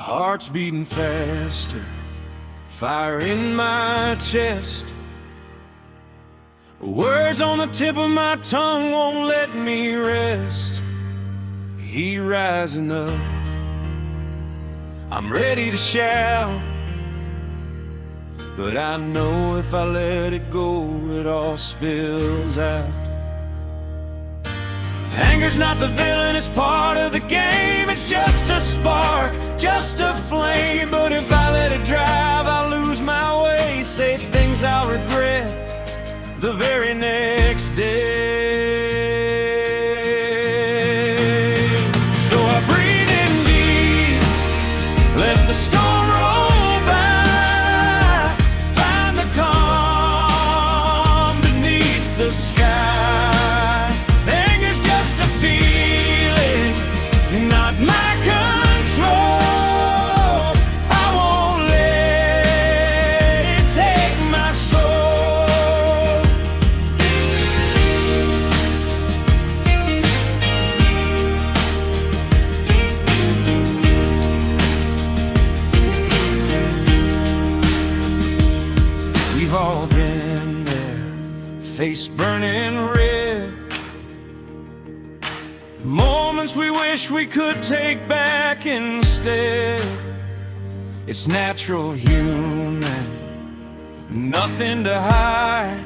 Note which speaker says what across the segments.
Speaker 1: heart's beating faster, fire in my chest. Words on the tip of my tongue won't let me rest. Heat rising up, I'm ready to shout, but I know if I let it go, it all spills out. Anger's not the villain, it's part of the game. It's just a spark, just a flame. But if I let it drive, I'll lose my way, say things I'll regret the very next day. So I breathe in deep, let the storm roll by, find the calm beneath the sky. Anger's just a feeling, not my control. I won't let it take my soul. We've all been there, face burning red, moments we wish we could take back instead. It's natural, human, nothing to hide,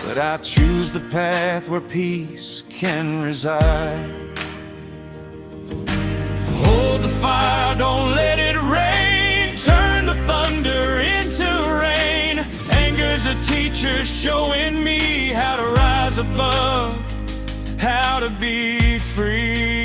Speaker 1: but I choose the path where peace can reside. Hold the fire, don't let it rain, turn the thunder into rain. Anger's a teacher showing me how to rise above, how to be free.